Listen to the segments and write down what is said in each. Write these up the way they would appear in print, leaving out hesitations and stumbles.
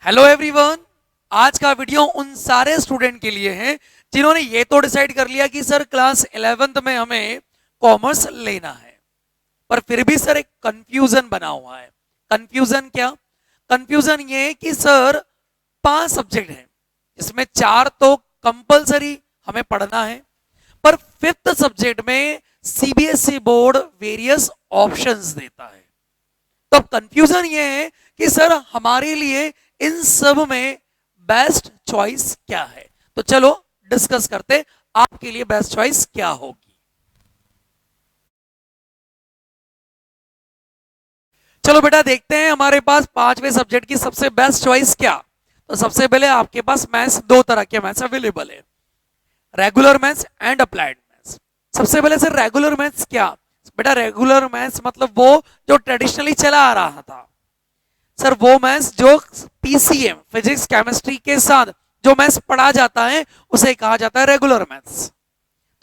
Hello everyone. आज का video उन सारे स्टूडेंट के लिए है जिन्होंने ये तो डिसाइड कर लिया कि सर क्लास 11th में हमें कॉमर्स लेना है, पर फिर भी सर एक कंफ्यूजन बना हुआ है। कंफ्यूजन क्या? कंफ्यूजन ये कि सर 5 सब्जेक्ट हैं, इसमें 4 तो कंपलसरी हमें पढ़ना है, पर 5th सब्जेक्ट में सीबीएसई बोर्ड वेरियस ऑप्शंस देता है। तो अब कंफ्यूजन ये है कि सर हमारे लिए इन सब में बेस्ट चॉइस क्या है। तो चलो डिस्कस करते, आपके लिए बेस्ट चॉइस क्या होगी। चलो बेटा देखते हैं हमारे पास 5वें सब्जेक्ट की सबसे बेस्ट चॉइस क्या। तो सबसे पहले आपके पास मैथ्स, 2 तरह के मैथ्स अवेलेबल है, regular maths and applied maths. सबसे पहले सर रेगुलर मैथ्स क्या? बेटा रेगुलर मैथ्स मतलब वो जो ट्रेडिशनली चला आ रहा था सर, वो मैथ्स जो पीसीएम फिजिक्स केमिस्ट्री के साथ जो मैथ्स पढ़ा जाता है उसे कहा जाता है रेगुलर मैथ्स।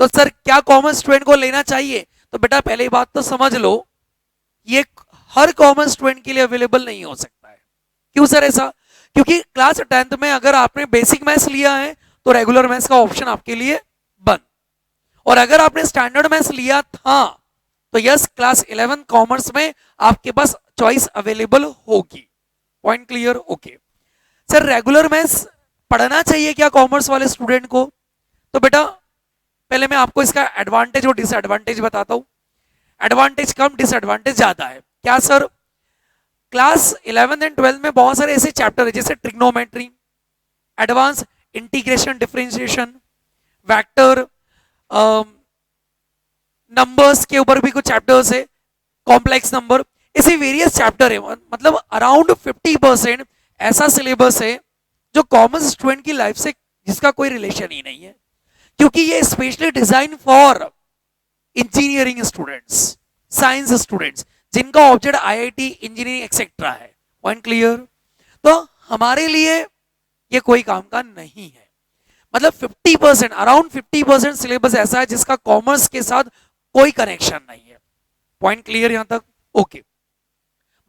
तो सर क्या कॉमर्स स्टूडेंट को लेना चाहिए? तो बेटा पहली बात तो समझ लो, ये हर कॉमर्स स्टूडेंट के लिए अवेलेबल नहीं हो सकता है। क्यों सर ऐसा? क्योंकि क्लास 10th में अगर आपने बेसिक मैथ्स लिया है तो रेगुलर मैथ्स का ऑप्शन आपके लिए बंद, और अगर आपने स्टैंडर्ड मैथ्स लिया था तो यस क्लास 11 कॉमर्स में आपके पास चॉइस अवेलेबल होगी। Point clear? Okay. Sir regular maths पढ़ना चाहिए क्या कॉमर्स वाले स्टूडेंट को? तो बेटा पहले मैं आपको इसका एडवांटेज और डिसएडवांटेज बताता हूं। एडवांटेज कम, डिसएडवांटेज ज्यादा है। क्या सर? क्लास 11 एंड 12 में बहुत सारे ऐसे चैप्टर है जैसे trigonometry, advance integration differentiation, vector, numbers के ऊपर भी कुछ चैप्टर्स है, कॉम्प्लेक्स नंबर, ऐसे वेरियस चैप्टर है। मतलब अराउंड 50% ऐसा सिलेबस है जो कॉमर्स स्टूडेंट की लाइफ से जिसका कोई रिलेशन ही नहीं है, क्योंकि ये specially design for engineering students, science students, जिनका ऑब्जेक्ट आईआईटी, इंजीनियरिंग एक्सेट्रा है। Point clear? तो हमारे लिए ये कोई काम का नहीं है। मतलब 50%, अराउंड 50% सिलेबस ऐसा है जिसका कॉमर्स के साथ कोई कनेक्शन नहीं है। पॉइंट क्लियर यहां तक? ओके।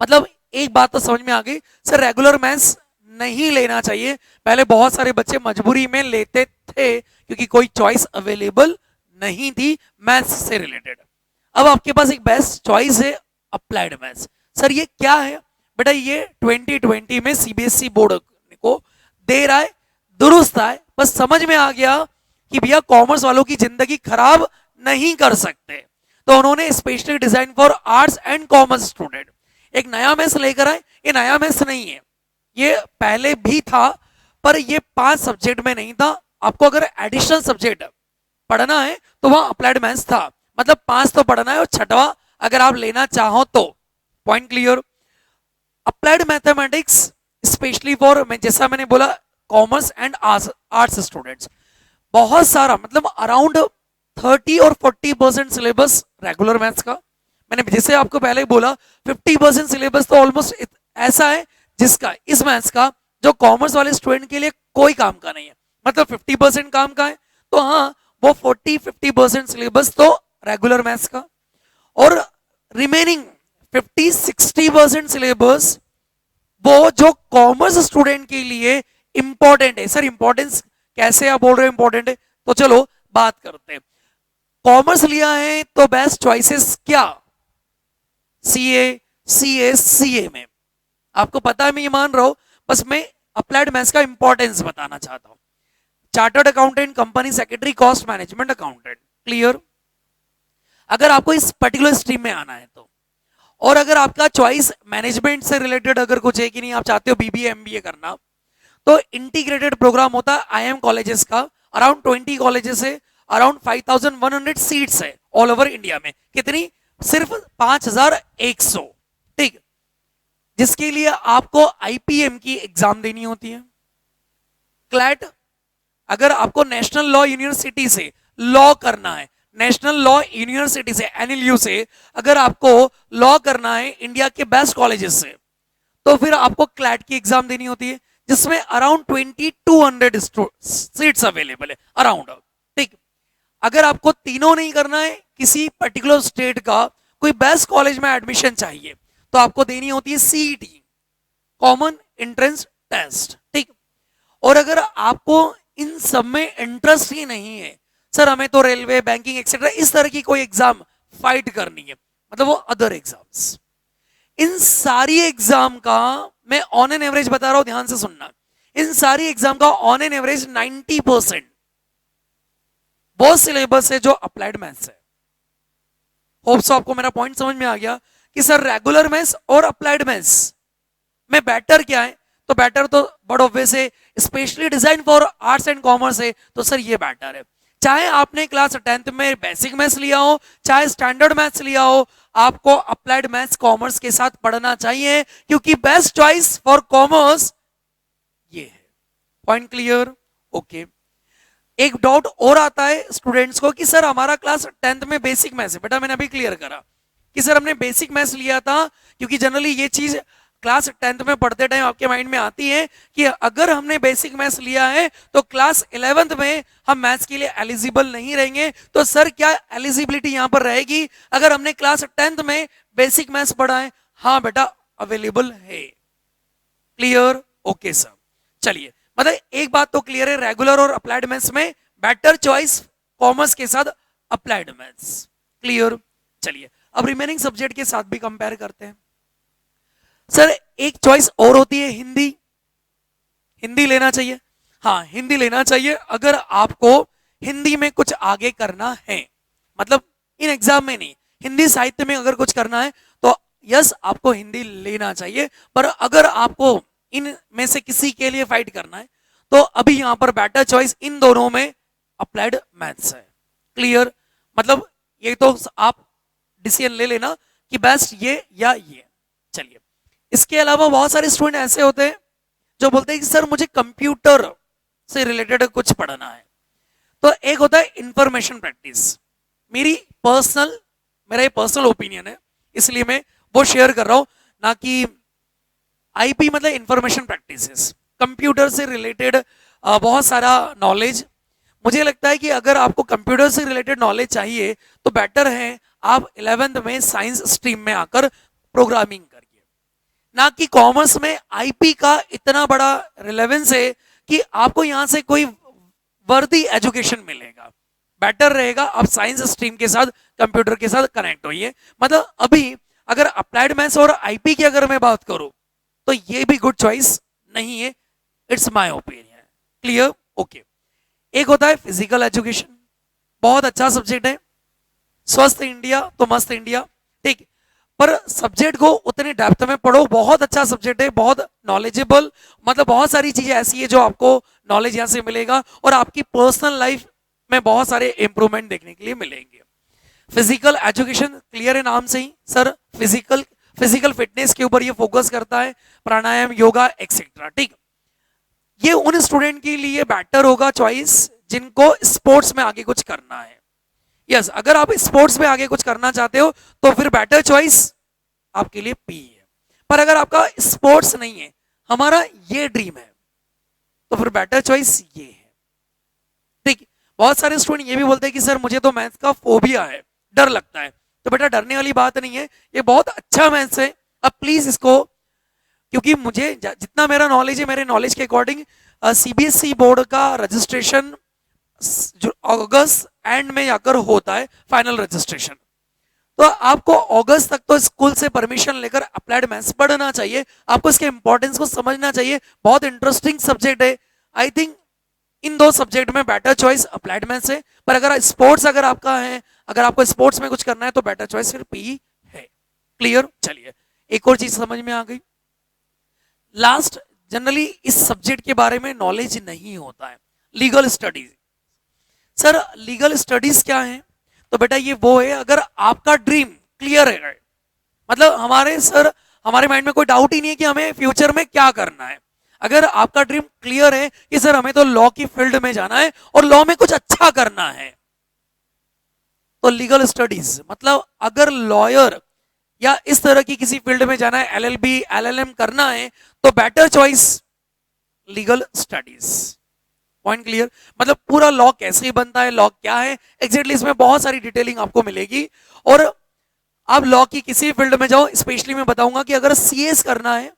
मतलब एक बात तो समझ में आ गई, सर रेगुलर मैथ्स नहीं लेना चाहिए। पहले बहुत सारे बच्चे मजबूरी में लेते थे क्योंकि कोई चॉइस अवेलेबल नहीं थी मैथ्स से रिलेटेड। अब आपके पास एक बेस्ट चॉइस है अप्लाइड मैथ्स। सर ये क्या है? बेटा ये 2020 में सीबीएसई बोर्ड को दे रहा है, दुरुस्त है, बस समझ में आ गया कि भैया कॉमर्स वालों की जिंदगी खराब नहीं कर सकते, तो उन्होंने specially design for arts and commerce student एक नया मैथ्स लेकर आए। ये नया मैथ्स नहीं है, ये पहले भी था, पर ये 5 सब्जेक्ट में नहीं था। आपको अगर एडिशनल सब्जेक्ट पढ़ना है तो वहां अप्लाइड मैथ्स था, मतलब 5 तो पढ़ना है और 6वां अगर आप लेना चाहो तो। Point clear? Applied mathematics specially for, मैं जैसा मैंने बोला, कॉमर्स एंड आर्ट्स स्टूडेंट्स। बहुत सारा मतलब अराउंड 30 और 40% सिलेबस रेगुलर मैथ्स का। मैंने जैसे आपको पहले ही बोला 50% सिलेबस तो ऑलमोस्ट ऐसा है जिसका इस मैथ्स का जो कॉमर्स वाले स्टूडेंट के लिए कोई काम का नहीं है। मतलब 50% काम का है, तो हाँ वो 40-50% सिलेबस तो रेगुलर मैथ्स का, और रिमेनिंग 50-60% सिलेबस वो जो कॉमर्स स्टूडेंट के लिए इंपॉर्टेंट है। सर इंपॉर्टेंस कैसे आप बोल रहे हो इंपॉर्टेंट है? तो चलो बात करते हैं। कॉमर्स लिया है तो बेस्ट चॉइसेस क्या? सीए, सीएस, सीए में आपको पता है, मैं ये मान रहा हूं, बस मैं अप्लाइड मैथ्स का इंपॉर्टेंस बताना चाहता हूं। Chartered accountant, company secretary, cost management accountant. Clear? अगर आपको इस पर्टिकुलर स्ट्रीम में आना है तो, और अगर आपका चॉइस मैनेजमेंट से रिलेटेड अगर कुछ है कि नहीं, आप चाहते हो बीबीए एमबीए करना, तो इंटीग्रेटेड प्रोग्राम होता है आईएम कॉलेजेस का। अराउंड 20 कॉलेजेस है, अराउंड 5100 सीट्स है ऑल ओवर इंडिया में। कितनी? सिर्फ 5100। ठीक, जिसके लिए आपको आईपीएम की एग्जाम देनी होती है, क्लैट। अगर आपको नेशनल लॉ यूनिवर्सिटी से लॉ करना है, नेशनल लॉ यूनिवर्सिटी से, एनएलयू से अगर आपको लॉ करना है इंडिया के बेस्ट कॉलेजेस से, तो फिर आपको क्लैट की एग्जाम देनी होती है, जिसमें अराउंड 2200 सीट्स अवेलेबल है अराउंड। ठीक, अगर आपको तीनों नहीं करना है, किसी पर्टिकुलर स्टेट का कोई बेस्ट कॉलेज में एडमिशन चाहिए, तो आपको देनी होती है सीईटी, कॉमन एंट्रेंस टेस्ट, ठीक। और अगर आपको इन सब में इंटरेस्ट ही नहीं है, सर हमें तो रेलवे, बैंकिंग एक्सेट्रा इस तरह की कोई एग्जाम फाइट करनी है, मतलब वो अदर एग्जाम्स, इन सारी एग्जाम का मैं ऑन एन एवरेज बता रहा हूं, ध्यान से सुनना, इन सारी एग्जाम का ऑन एन एवरेज 90% वो सिलेबस है जो अप्लाइड मैथ्स है। होप्स आपको मेरा पॉइंट समझ में आ गया कि सर रेगुलर मैथ्स और अप्लाइड मैथ्स में बेटर क्या है, तो बेटर तो बड़ ऑब्वियस है, specially design for arts and commerce है, तो सर ये बेटर है। चाहे आपने क्लास 10th में बेसिक मैथ्स लिया हो, चाहे स्टैंडर्ड मैथ्स लिया हो, आपको अप्लाइड मैथ्स कॉमर्स के साथ पढ़ना चाहिए, क्योंकि बेस्ट चॉइस फॉर कॉमर्स ये है। Point clear? ओके। एक डाउट और आता है स्टूडेंट्स को कि सर हमारा क्लास 10th में बेसिक मैथ्स है, बेटा मैंने अभी क्लियर करा कि सर हमने बेसिक मैथ्स लिया था, क्योंकि जनरली ये चीज क्लास 10th में पढ़ते टाइम आपके माइंड में आती है कि अगर हमने बेसिक मैथ्स लिया है तो क्लास 11th में हम मैथ्स के लिए एलिजिबल नहीं रहेंगे। तो सर क्या एलिजिबिलिटी यहां पर रहेगी अगर हमने क्लास 10th में बेसिक मैथ्स पढ़ा है? हाँ बेटा, अवेलेबल है। क्लियर? Okay sir. चलिए, मतलब एक बात तो क्लियर है, रेगुलर और अप्लाइड मैथ्स में बेटर चॉइस कॉमर्स के साथ अप्लाइड मैथ्स। क्लियर? चलिए, अब रिमेनिंग सब्जेक्ट के साथ भी कंपेयर करते हैं। सर एक चॉइस और होती है हिंदी, हिंदी लेना चाहिए। हाँ, हिंदी लेना चाहिए अगर आपको हिंदी में कुछ आगे करना है, मतलब इन एग्जाम में नहीं, हिंदी साहित्य में अगर कुछ करना है तो यस आपको हिंदी लेना चाहिए। पर अगर आपको इन में से किसी के लिए फाइट करना है तो अभी यहां पर बेटर चॉइस इन दोनों में अप्लाइड मैथ्स है। क्लियर? मतलब ये तो आप डिसीजन ले लेना कि बेस्ट ये या ये। चलिए, इसके अलावा बहुत सारे स्टूडेंट ऐसे होते हैं जो बोलते हैं कि सर मुझे कंप्यूटर से रिलेटेड कुछ पढ़ना है। तो एक होता है इंफॉर्मेशन प्रैक्टिस, मेरा ये पर्सनल ओपिनियन है, इसलिए मैं वो शेयर कर रहा हूं, ना कि आईपी मतलब इंफॉर्मेशन प्रैक्टिसेस, कंप्यूटर से रिलेटेड बहुत सारा नॉलेज। मुझे लगता है कि अगर आपको कंप्यूटर से रिलेटेड नॉलेज चाहिए तो बेटर है आप 11th में साइंस स्ट्रीम में आकर प्रोग्रामिंग करिए, ना कि कॉमर्स में आईपी का इतना बड़ा रिलेवेंस है कि आपको यहां से कोई वर्दी एजुकेशन मिलेगा। बेटर रहेगा आप साइंस स्ट्रीम के साथ कंप्यूटर के साथ कनेक्ट होइए। मतलब अभी अगर अप्लाइड मैथ्स और आईपी की अगर मैं बात करूं तो ये भी गुड चॉइस नहीं है, it's my opinion. Clear? Okay. एक होता है फिजिकल एजुकेशन, बहुत अच्छा सब्जेक्ट है, स्वस्थ इंडिया तो मस्त इंडिया, ठीक, पर सब्जेक्ट को उतने डेप्थ में पढ़ो, बहुत अच्छा सब्जेक्ट है, बहुत नॉलेजेबल, मतलब बहुत सारी चीजें ऐसी है जो आपको नॉलेज यहां से मिलेगा और आपकी पर्सनल लाइफ में बहुत सारे इंप्रूवमेंट देखने के लिए मिलेंगे। फिजिकल एजुकेशन क्लियर है नाम से ही सर, फिजिकल फिटनेस के ऊपर ये फोकस करता है, प्राणायाम, योगा एक्सेट्रा, ठीक। ये उन स्टूडेंट के लिए बेटर होगा चॉइस जिनको स्पोर्ट्स में आगे कुछ करना है। यस, अगर आप स्पोर्ट्स में आगे कुछ करना चाहते हो तो फिर बेटर चॉइस आपके लिए पी है। पर अगर आपका स्पोर्ट्स नहीं है, हमारा ये ड्रीम है, तो फिर बेटर चॉइस ये है, ठीक। बहुत सारे स्टूडेंट ये भी बोलते हैं कि सर मुझे तो मैथ्स का फोबिया है, डर लगता है। तो बेटा डरने वाली बात नहीं है, ये बहुत अच्छा मैथ्स है। अब प्लीज इसको, क्योंकि मुझे जितना मेरा नॉलेज है, मेरे नॉलेज के अकॉर्डिंग सीबीएसई बोर्ड का रजिस्ट्रेशन अगस्त एंड में जाकर होता है, फाइनल रजिस्ट्रेशन। तो आपको अगस्त तक तो स्कूल से परमिशन लेकर अप्लाइड मैथ्स पढ़ना चाहिए, आपको इसके इंपॉर्टेंस को समझना चाहिए, बहुत इंटरेस्टिंग सब्जेक्ट है। आई थिंक इन दो सब्जेक्ट में बेटर चॉइस अप्लाइड मैथ्स है। पर अगर स्पोर्ट्स अगर आपका है, अगर आपको स्पोर्ट्स में कुछ करना है तो बेटर चॉइस फिर पी है। क्लियर? चलिए, एक और चीज समझ में आ गई। लास्ट, जनरली इस सब्जेक्ट के बारे में नॉलेज नहीं होता है, legal studies. Sir legal studies क्या है? तो बेटा ये वो है अगर आपका ड्रीम क्लियर है, मतलब हमारे माइंड में कोई डाउट ही नहीं है कि हमें फ्यूचर में क्या करना है। अगर आपका ड्रीम क्लियर है कि सर हमें तो लॉ की फील्ड में जाना है और लॉ में कुछ अच्छा करना है, तो लीगल स्टडीज, मतलब अगर लॉयर या इस तरह की किसी फील्ड में जाना है, एलएलबी, एलएलएम करना है, तो better choice legal studies. Point clear? मतलब पूरा लॉ कैसे बनता है, लॉ क्या है एग्जैक्टली, इसमें बहुत सारी डिटेलिंग आपको मिलेगी। और आप लॉ की किसी फील्ड में जाओ, स्पेशली मैं बताऊंगा कि अगर सीएस करना है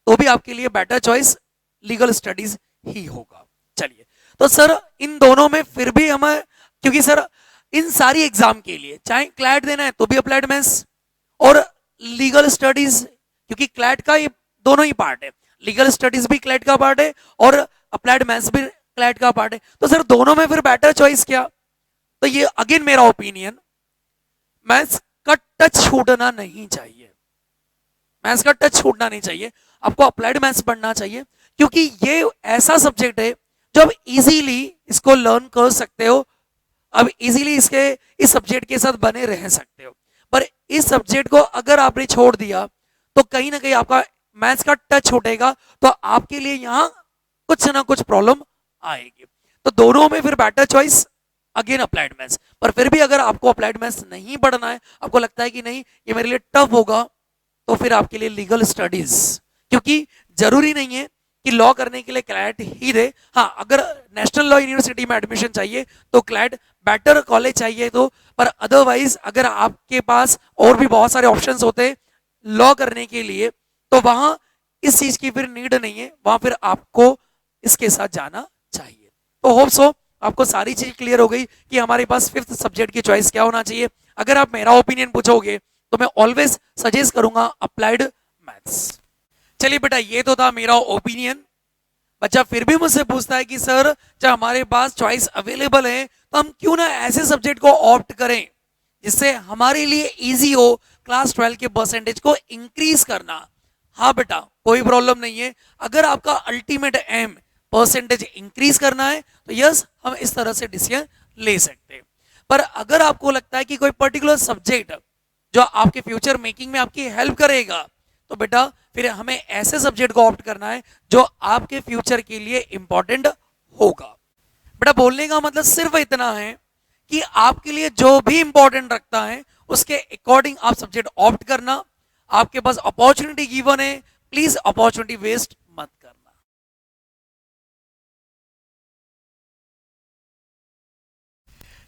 तो भी आपके लिए बेटर चॉइस लीगल स्टडीज ही होगा। चलिए, तो सर इन दोनों में फिर भी हमें, क्योंकि सर इन सारी एग्जाम के लिए चाहे क्लैट देना है तो भी अप्लाइड मैथ्स और लीगल स्टडीज, क्योंकि क्लैट का ये दोनों ही पार्ट है, लीगल स्टडीज भी क्लैट का पार्ट है और अप्लाइड मैथ्स भी क्लैट का पार्ट है, तो सर दोनों में फिर बेटर चॉइस क्या? तो ये अगेन मेरा ओपिनियन, मैथ्स का टच छूटना नहीं चाहिए, मैथ्स का टच छूटना नहीं चाहिए, आपको अप्लाइड मैथ्स पढ़ना चाहिए, क्योंकि ये ऐसा सब्जेक्ट है जो आप इजीली इसको लर्न कर सकते हो, अब इजीली इसके इस सब्जेक्ट के साथ बने रह सकते हो। पर इस सब्जेक्ट को अगर आपने छोड़ दिया तो कहीं ना कहीं आपका मैथ्स का टच छूटेगा, तो आपके लिए यहाँ कुछ ना कुछ प्रॉब्लम आएगी। तो दोनों में फिर better choice again applied maths. पर फिर भी अगर आपको अप्लाइड मैथ्स नहीं पढ़ना है, आपको लगता है कि नहीं ये मेरे लिए टफ होगा, तो फिर आपके लिए लीगल स्टडीज, क्योंकि जरूरी नहीं है कि लॉ करने के लिए क्लैट ही दे। हाँ, अगर नेशनल लॉ यूनिवर्सिटी में एडमिशन चाहिए तो क्लैट बेटर कॉलेज चाहिए तो, पर अदरवाइज अगर आपके पास और भी बहुत सारे ऑप्शंस होते हैं लॉ करने के लिए, तो वहां इस चीज की फिर नीड नहीं है, वहां फिर आपको इसके साथ जाना चाहिए। तो होप सो आपको सारी चीज क्लियर हो गई कि हमारे पास फिफ्थ सब्जेक्ट की चॉइस क्या होना चाहिए। अगर आप मेरा ओपिनियन पूछोगे तो मैं ऑलवेज सजेस्ट करूंगा अप्लाइड मैथ्स। चलिए बेटा, ये तो था मेरा ओपिनियन। बच्चा फिर भी मुझसे पूछता है कि सर जब हमारे पास चॉइस अवेलेबल है तो हम क्यों ना ऐसे सब्जेक्ट को ऑप्ट करें जिससे हमारे लिए इजी हो क्लास 12 के परसेंटेज को इंक्रीज करना। हाँ बेटा, कोई प्रॉब्लम नहीं है, अगर आपका अल्टीमेट एम परसेंटेज इंक्रीज करना है तो यस, हम इस तरह से डिसीजन ले सकते हैं। पर अगर आपको लगता है कि कोई पर्टिकुलर सब्जेक्ट जो आपके फ्यूचर मेकिंग में आपकी हेल्प करेगा, तो बेटा फिर हमें ऐसे सब्जेक्ट को ऑप्ट करना है जो आपके फ्यूचर के लिए इंपॉर्टेंट होगा। बेटा बोलने का मतलब सिर्फ इतना है कि आपके लिए जो भी इंपॉर्टेंट रखता है उसके अकॉर्डिंग आप सब्जेक्ट ऑप्ट करना। आपके पास अपॉर्चुनिटी गिवन है, प्लीज अपॉर्चुनिटी वेस्ट मत करना।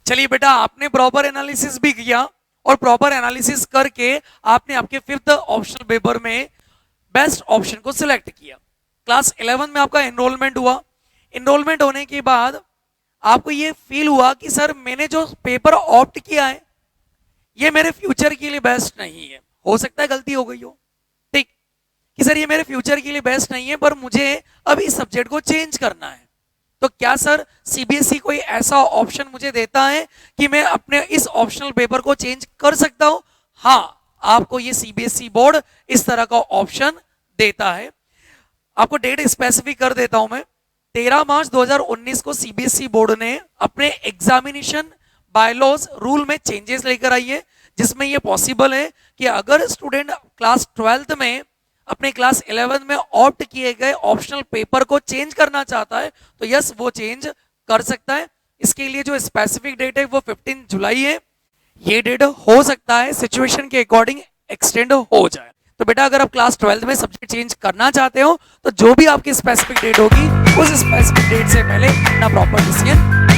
चलिए बेटा, आपने प्रॉपर एनालिसिस भी किया और प्रॉपर एनालिसिस करके आपने आपके फिफ्थ ऑप्शनल पेपर में बेस्ट ऑप्शन को सिलेक्ट किया। क्लास 11 में आपका एनरोलमेंट हुआ। एनरोलमेंट होने के बाद आपको ये फील हुआ कि सर मैंने जो पेपर ऑप्ट किया है ये मेरे फ्यूचर के लिए बेस्ट नहीं है, हो सकता है गलती हो गई हो, ठीक, कि सर ये मेरे फ्यूचर के लिए बेस्ट नहीं है, पर मुझे अब इस सब्जेक्ट को चेंज करना है। तो क्या सर सीबीएसई कोई ऐसा ऑप्शन मुझे देता है कि मैं अपने इस ऑप्शनल पेपर को चेंज कर सकता हूं? हाँ, आपको ये सीबीएसई बोर्ड इस तरह का ऑप्शन देता है। आपको डेट स्पेसिफिक कर देता हूं मैं। 13 मार्च 2019 को सीबीएसई बोर्ड ने अपने एग्जामिनेशन बायलॉज रूल में चेंजेस लेकर आई है, जिसमें यह पॉसिबल है कि अगर स्टूडेंट क्लास 12th में अपने क्लास 11 में ऑप्ट किए गए ऑप्शनल पेपर को चेंज करना चाहता है तो यस, वो चेंज कर सकता है। इसके लिए जो स्पेसिफिक डेट है वो 15 जुलाई है। ये डेट हो सकता है सिचुएशन के अकॉर्डिंग एक्सटेंड हो जाए। तो बेटा अगर आप क्लास 12 में सब्जेक्ट चेंज करना चाहते हो तो जो भी आपकी स्पेसिफिक डेट होगी उस स्पेसिफिक डेट से पहले अपना प्रॉपर डिसीजन